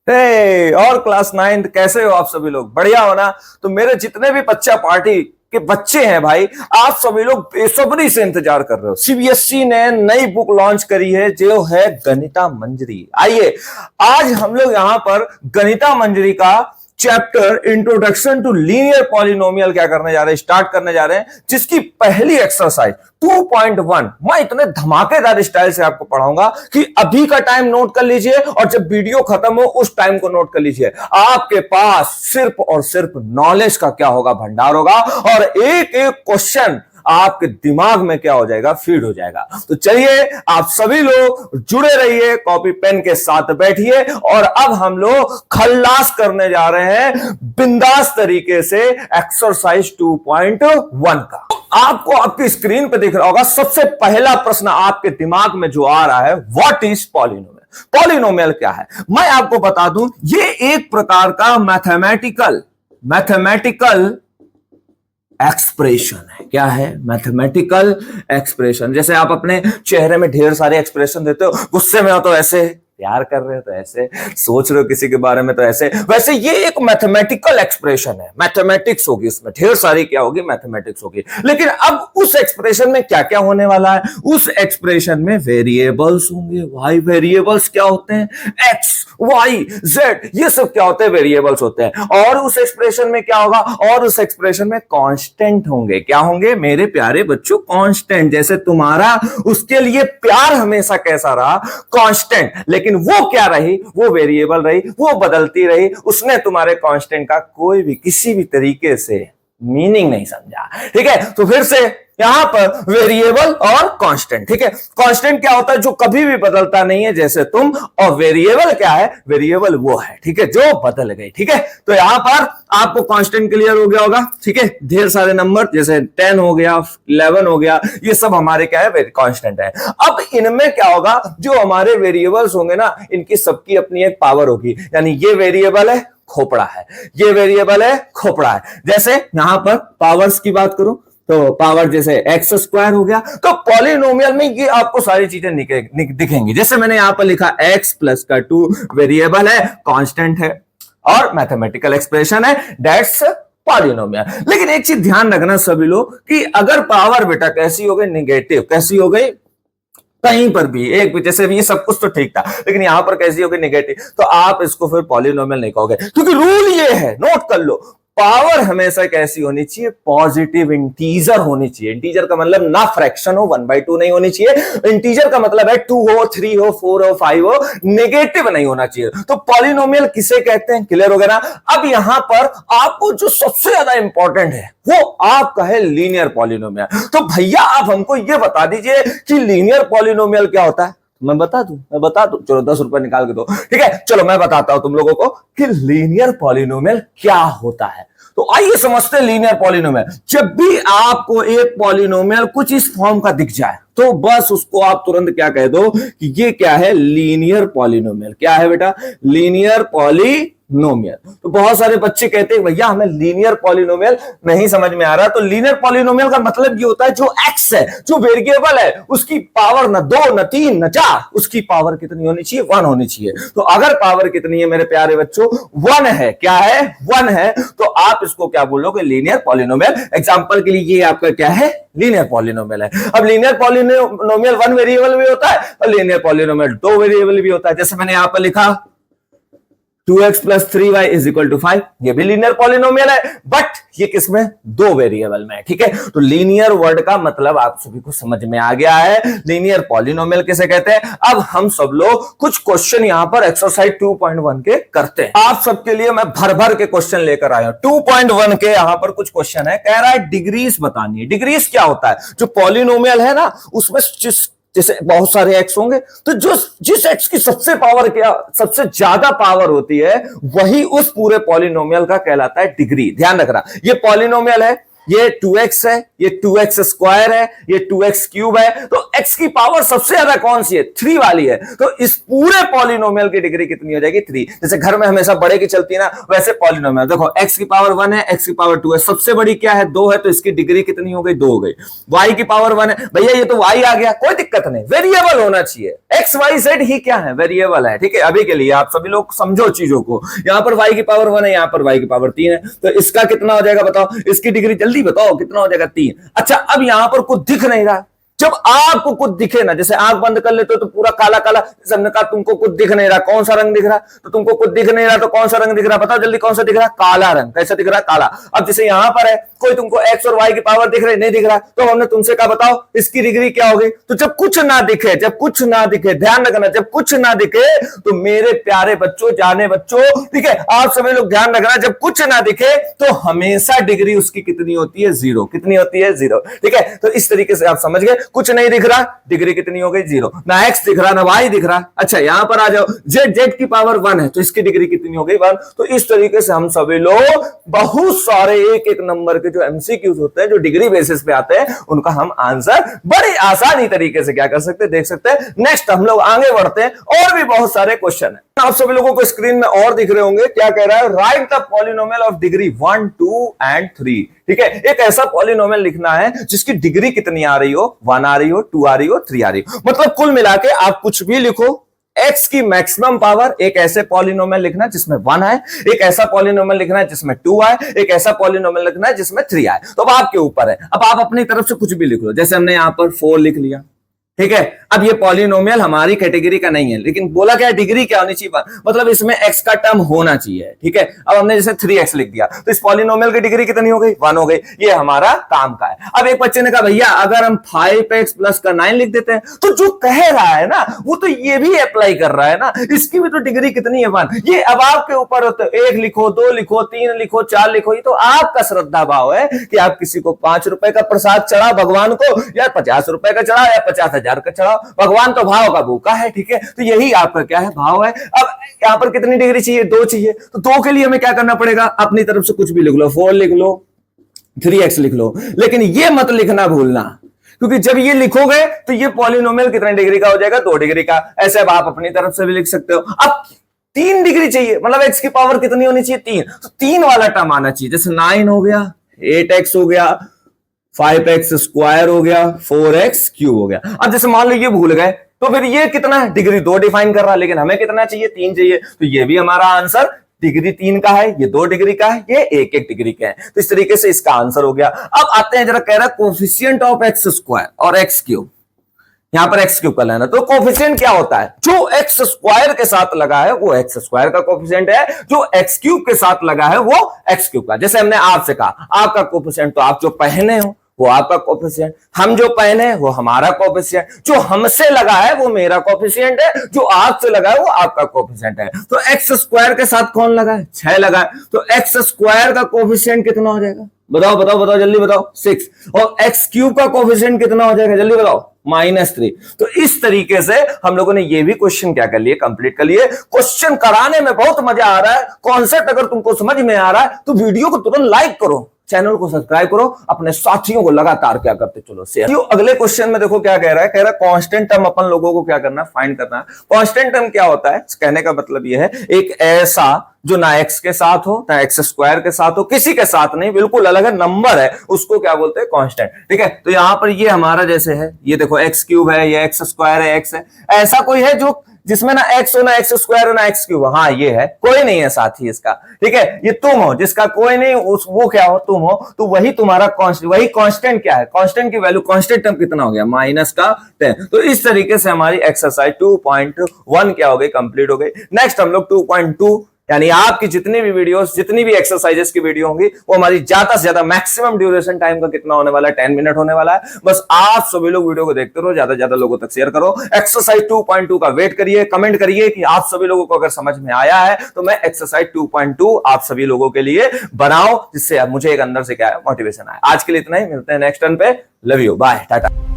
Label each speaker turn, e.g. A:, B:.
A: और क्लास 9 कैसे हो आप सभी लोग? बढ़िया हो ना? तो मेरे जितने भी बच्चा पार्टी के बच्चे हैं भाई, आप सभी लोग बेसब्री से इंतजार कर रहे हो। सीबीएसई ने नई बुक लॉन्च करी है जो है गणिता मंजरी। आइए आज हम लोग यहां पर गणिता मंजरी का chapter introduction to linear polynomial क्या करने जा रहे हैं, स्टार्ट करने जा रहे हैं, जिसकी पहली एक्सरसाइज 2.1 मैं इतने धमाकेदार स्टाइल से आपको पढ़ाऊंगा कि अभी का टाइम नोट कर लीजिए और जब वीडियो खत्म हो उस टाइम को नोट कर लीजिए। आपके पास सिर्फ और सिर्फ नॉलेज का क्या होगा, भंडार होगा, और एक एक क्वेश्चन आपके दिमाग में क्या हो जाएगा, फीड हो जाएगा। तो चलिए आप सभी लोग जुड़े रहिए, कॉपी पेन के साथ बैठिए और अब हम लोग खल्लास करने जा रहे हैं बिंदास तरीके से एक्सरसाइज 2.1 का। आपको आपकी स्क्रीन पे दिख रहा होगा, सबसे पहला प्रश्न आपके दिमाग में जो आ रहा है, व्हाट इज पॉलिनोमियल। पॉलिनोमियल क्या है मैं आपको बता दूं, ये एक प्रकार का मैथमेटिकल एक्सप्रेशन है। क्या है? Mathematical expression. जैसे आप अपने चेहरे में ढेर सारे एक्सप्रेशन देते हो, गुस्से में हो तो ऐसे, प्यार कर रहे हो तो ऐसे, सोच रहे हो किसी के बारे में तो ऐसे, वैसे ये एक मैथमेटिकल एक्सप्रेशन है। मैथमेटिक्स होगी इसमें, ढेर सारी क्या होगी, मैथमेटिक्स होगी। लेकिन अब उस एक्सप्रेशन में क्या क्या होने वाला है, उस एक्सप्रेशन में वेरिएबल्स होंगे। वाई वेरिएबल्स क्या होते हैं? एक्स, वाई, जेड, ये सब क्या होते हैं, वेरिएबल्स होते हैं। और उस एक्सप्रेशन में क्या होगा, और उस एक्सप्रेशन में कांस्टेंट होंगे। क्या होंगे मेरे प्यारे बच्चों? कांस्टेंट। जैसे तुम्हारा उसके लिए प्यार हमेशा कैसा रहा, कांस्टेंट। लेकिन वो क्या रही, वो वेरिएबल रही, वो बदलती रही। उसने तुम्हारे कांस्टेंट का कोई भी किसी भी तरीके से मीनिंग नहीं समझा। ठीक है, तो फिर से यहां पर वेरिएबल और कांस्टेंट। ठीक है, कांस्टेंट क्या होता है? जो कभी भी बदलता नहीं है, जैसे तुम। और वेरिएबल क्या है? वेरिएबल वो है, ठीक है, जो बदल गई। ठीक है, तो यहां पर आपको कांस्टेंट क्लियर हो गया होगा। ठीक है, ढेर सारे नंबर जैसे 10 हो गया, 11 हो गया, ये सब हमारे क्या है, कांस्टेंट है। अब इनमें क्या होगा, जो हमारे वेरिएबल्स होंगे ना, इनकी सबकी अपनी एक पावर होगी। यानी ये वेरिएबल है, खोपड़ा है, ये वेरिएबल है, खोपड़ा है। जैसे यहां पर पावर्स की बात करूं तो पावर जैसे एक्स स्क्वायर हो गया, तो पॉलिनोमियल में ये आपको सारी चीजें दिखेंगी। जैसे मैंने यहां पर लिखा एक्स प्लस का 2 वेरिएबल है, कांस्टेंट है और मैथमेटिकल एक्सप्रेशन है, दैट्स पॉलिनोमियल। लेकिन एक चीज ध्यान रखना सभी लोग कि अगर पावर बेटा कैसी हो गई, निगेटिव, कैसी हो गई, कहीं पर भी एक, जैसे ये सब कुछ तो ठीक था, लेकिन यहां पर कैसी होगी, निगेटिव, तो आप इसको फिर पॉलिनोमियल नहीं कहोगे। क्योंकि रूल ये है, नोट कर लो, पावर हमेशा कैसी होनी चाहिए, पॉजिटिव इंटीजर होनी चाहिए। इंटीजर का मतलब ना फ्रैक्शन हो, 1/2 नहीं होनी चाहिए। इंटीजर का मतलब है 2 हो, 3 हो, 4 हो, 5 हो, नेगेटिव नहीं होना चाहिए। तो पॉलिनोमियल किसे कहते हैं, क्लियर हो गया ना? अब यहां पर आपको जो सबसे ज्यादा इंपॉर्टेंट है वो आपका है लीनियर पॉलिनोमियल। तो भैया आप हमको ये बता दीजिए कि लीनियर पॉलिनोमियल क्या होता है। मैं बता दूं, चलो 10 रुपए निकाल के दो। ठीक है, चलो मैं बताता हूं तुम लोगों को कि लीनियर पॉलिनोमियल क्या होता है। तो आइए समझते हैं लीनियर पॉलिनोमियल। जब भी आपको एक पॉलिनोमियल कुछ इस फॉर्म का दिख जाए तो बस उसको आप तुरंत क्या कह दो कि ये क्या है, लीनियर पॉलिनोमियल। क्या है बेटा? Linear polynomial. तो बहुत सारे बच्चे कहते हैं भैया हमें लीनियर पॉलिनोमियल नहीं समझ में आ रहा। तो लीनियर पॉलिनोमियल का मतलब ये होता है जो एक्स है, जो वेरिएबल है, उसकी पावर न 2 न 3 न 4, उसकी पावर कितनी होनी चाहिए, 1 होनी चाहिए। तो अगर पावर कितनी है मेरे प्यारे बच्चों, 1 है। क्या है? 1 है। तो आप इसको क्या बोलोगे, लीनियर पॉलिनोमियल। एग्जांपल के लिए ये आपका क्या है, लीनियर पॉलिनोमियल है। अब लीनियर पॉलिनोमियल 1 वेरिएबल भी होता है और लीनियर पॉलिनोमियल 2 वेरिएबल भी होता है। जैसे मैंने यहां पर लिखा 2x plus 3y is equal to 5, ये भी लीनियर पॉलिनोमियल है, बट ये किसमें, 2 वेरिएबल में। ठीक है, तो लीनियर वर्ड का मतलब आप सभी को समझ में आ गया है। लीनियर पॉलिनोमियल किसे कहते हैं? अब हम सब लोग कुछ क्वेश्चन यहां पर एक्सरसाइज 2.1 के करते हैं। आप सबके लिए मैं भर भर के क्वेश्चन लेकर आया हूं। 2.1 के यहां पर कुछ क्वेश्चन है, कह रहा है डिग्रीज बतानी है। डिग्रीज क्या होता है? जो पॉलिनोमियल है ना, उसमें जैसे बहुत सारे एक्स होंगे, तो जो जिस एक्स की सबसे पावर क्या, सबसे ज्यादा पावर होती है, वही उस पूरे पॉलिनोमियल का कहलाता है डिग्री। ध्यान रखना, ये पॉलिनोमियल है ये 2x है, ये 2x स्क्वायर है, ये 2x क्यूब है, तो x की पावर सबसे ज्यादा कौन सी है? 3 वाली है। तो इस पूरे पॉलिनोमियल की डिग्री कितनी हो जाएगी? 3। जैसे घर में हमेशा बड़े की चलती है ना, वैसे पॉलिनोमियल देखो x की पावर 1 है, x की पावर 2 है, सबसे बड़ी क्या है? 2 है, तो इसकी डिग्री कितनी हो गई? 2 हो गई। y की पावर 1 है, भैया ये तो y आ गया, कोई दिक्कत नहीं, वेरिएबल होना चाहिए। x y z ही क्या है? वेरिएबल है, ठीक है। अभी के लिए आप सभी लोग समझो चीजों को, यहां पर y की पावर 1 है, यहां पर y की पावर 3 है, तो इसका कितना हो जाएगा बताओ? इसकी डिग्री जल्दी बताओ कितना हो जाएगा? 3। अच्छा, अब यहां पर कुछ दिख नहीं रहा, जब आपको कुछ दिखे ना, जैसे आंख बंद कर लेते हो तो पूरा काला काला, जैसे हमने कहा तुमको कुछ दिख नहीं रहा, कौन सा रंग दिख रहा? तो तुमको कुछ दिख नहीं रहा तो कौन सा रंग दिख रहा? बताओ जल्दी, कौन सा दिख रहा? काला रंग। कैसा दिख रहा? काला। अब जैसे यहां पर है, कोई तुमको x और y की पावर दिख रही, नहीं दिख रहा, तो हमने तुमसे कहा बताओ इसकी डिग्री क्या होगी? तो जब कुछ ना दिखे, जब कुछ ना दिखे, ध्यान रखना, जब कुछ ना दिखे, तो मेरे प्यारे बच्चों, जाने बच्चों, ठीक है, आप सभी लोग ध्यान रखना, जब कुछ ना दिखे तो हमेशा डिग्री उसकी कितनी होती है? 0। कितनी होती है? 0, ठीक है। तो इस तरीके से आप समझ गए, कुछ नहीं दिख रहा, डिग्री कितनी हो गई? 0। ना x दिख रहा, ना y दिख रहा। अच्छा, यहां पर आ जाओ, z की पावर 1 है, तो इसकी डिग्री कितनी हो गई? 1। तो इस तरीके से हम सभी लोग बहुत सारे एक एक नंबर के जो एमसीक्यूज होते हैं, जो डिग्री बेसिस पे आते हैं, उनका हम आंसर बड़ी आसानी तरीके से क्या कर सकते हैं? देख सकते हैं। नेक्स्ट हम लोग आगे बढ़ते हैं, और भी बहुत सारे क्वेश्चन है। आप सभी लोगों को स्क्रीन में और दिख रहे होंगे, क्या कह रहा है? Right the polynomial of degree 1, 2 and 3। ठीक है, एक ऐसा पॉलिनोमियल लिखना है जिसकी डिग्री कितनी आ रही हो? 1 आ रही हो, 2 आ रही हो, 3 आ रही हो। मतलब कुल मिला के आप कुछ भी लिखो, x की मैक्सिमम पावर, एक ऐसे पॉलिनोमियल लिखना है जिसमें 1 है, एक ऐसा पॉलिनोमियल लिखना है जिसमें 2 है, एक ऐसा पॉलिनोमियल लिखना है जिसमें 3 है। तो अब आपके ऊपर है, अब आप अपनी तरफ से कुछ भी लिख लो। जैसे हमने यहां पर 4 लिख लिया, ठीक है। अब ये पॉलिनोमियल हमारी कैटेगरी का नहीं है, लेकिन बोला क्या है? डिग्री क्या होनी चाहिए? मतलब इसमें x का टर्म होना चाहिए, ठीक है। अब हमने जैसे 3x लिख दिया, तो इस पॉलिनोमियल की डिग्री कितनी हो गई? 1 हो गई। ये हमारा काम का है। अब एक बच्चे ने कहा भैया अगर हम 5x प्लस का 9 लिख देते हैं, तो जो कह रहा है ना वो तो ये भी अप्लाई कर रहा है ना, इसकी भी तो डिग्री कितनी है? 1। ये अब आपके ऊपर होता है, 1 लिखो, 2 लिखो, 3 लिखो, 4 लिखो, ये तो आपका श्रद्धा भाव है कि आप किसी को 5 रुपए का प्रसाद चढ़ा भगवान को, या 50 रुपए का चढ़ा, या 50,000 का चढ़ा। भगवान तो भाव का भूखा है, ठीक है। तो यही आपका क्या है? भाव है। अब यहां पर कितनी डिग्री चाहिए? 2 चाहिए। तो 2 के लिए हमें क्या करना पड़ेगा? अपनी तरफ से कुछ भी लिख लो, 4 लिख लो, 3x लिख लो, लेकिन ये मत लिखना भूलना, क्योंकि जब ये लिखोगे तो ये पॉलिनोमियल कितने डिग्री का हो जाएगा? 2 डिग्री का। ऐसे अब आप अपनी तरफ से भी लिख सकते हो। अब 3 डिग्री चाहिए, मतलब x की पावर कितनी होनी चाहिए? 3। तो 3 वाला टर्म आना चाहिए। जैसे 9 हो गया, 8x हो गया, 5x स्क्वायर हो गया, 4x क्यूब हो गया। अब जैसे मान लो ये भूल गए, तो फिर ये कितना है? डिग्री 2 डिफाइन कर रहा है, लेकिन हमें कितना चाहिए? 3 चाहिए। तो ये भी हमारा आंसर डिग्री 3 का है, ये 2 डिग्री का है, ये 1-1 डिग्री का है। तो इस तरीके से इसका आंसर हो गया। अब आते हैं, जरा कह रहा है कोफिशिएंट ऑफ एक्स स्क्वायर और एक्स क्यूब। यहां पर एक्स क्यूब का लेना, तो कोफिशिएंट क्या होता है? जो एक्स स्क्वायर के साथ लगा है वो एक्स स्क्वायर का कोफिशिएंट है, जो एक्स क्यूब के साथ लगा है वो एक्स क्यूब का। जैसे हमने आपसे कहा आपका कोफिशिएंट, तो आप जो पहने हो वो आपका कोफिशिएंट, हम जो पहने वो हमारा कोफिशिएंट, जो हमसे लगा है वो मेरा कोफिशिएंट है, जो आपसे लगा है वो आपका कोफिशिएंट है। तो एक्स स्क्वायर के साथ कौन लगा है? 6 लगा है। तो एक्स स्क्वायर का कोफिशिएंट कितना हो जाएगा? बताओ बताओ बताओ, जल्दी बताओ। 6। और एक्स क्यूब का कोफिशिएंट कितना हो जाएगा? जल्दी बताओ। -3। तो इस तरीके से हम लोगों ने ये भी क्वेश्चन क्या कर लिए? कंप्लीट कर लिए। क्वेश्चन कराने में बहुत मजा आ रहा है। कॉन्सेप्ट अगर तुमको समझ में आ रहा है तो वीडियो को तुरंत लाइक करो, चैनल को सब्सक्राइब करो, अपने साथियों को लगातार क्या करते चलो शेयर। अगले क्वेश्चन में देखो क्या कह रहा है? कह रहा है कांस्टेंट टर्म अपन लोगों को क्या करना है? फाइंड करना है। कांस्टेंट टर्म क्या होता है? कहने का मतलब यह है एक ऐसा जो ना एक्स के साथ हो, ना एक्स स्क्वायर के साथ हो, किसी के साथ नहीं, बिल्कुल अलग है, नंबर है, उसको क्या बोलते हैं? कांस्टेंट। ठीक है, तो यहां पर ये हमारा जैसे है, ये देखो एक्स क्यूब है, ये एक्स स्क्वायर है, एक्स है। ऐसा कोई है जो जिसमें ना एक्स हो, ना एक्स स्क्वायर हो, ना एक्स क्यूब हो? हाँ, ये है, कोई नहीं है साथी इसका। ठीक है, ये तुम हो, जिसका कोई नहीं, वो क्या हो? तुम हो। तो वही तुम्हारा कांस्टेंट, वही कांस्टेंट क्या है? कांस्टेंट की वैल्यू, कांस्टेंट टर्म कितना हो गया? -10। तो इस तरीके से हमारी एक्सरसाइज 2.1 क्या हो गई? कंप्लीट हो गई। नेक्स्ट हम लोग 2.2, यानी आपकी जितनी भी वीडियोस, जितनी भी एक्सरसाइजेस की वीडियो होंगी, वो हमारी ज्यादा से ज्यादा मैक्सिमम ड्यूरेशन टाइम का कितना होने वाला है? 10 मिनट होने वाला है। बस आप सभी लोग वीडियो को देखते रहो, ज्यादा से ज्यादा लोगों तक शेयर करो। एक्सरसाइज 2.2 का वेट करिए, कमेंट करिए कि आप सभी लोगों को अगर समझ में आया है तो मैं एक्सरसाइज 2.2 आप सभी लोगों के लिए बनाऊं, जिससे मुझे एक अंदर से क्या है? मोटिवेशन आए। आज के लिए इतना ही, मिलते हैं नेक्स्ट टर्न पे। Love you, bye, Tata.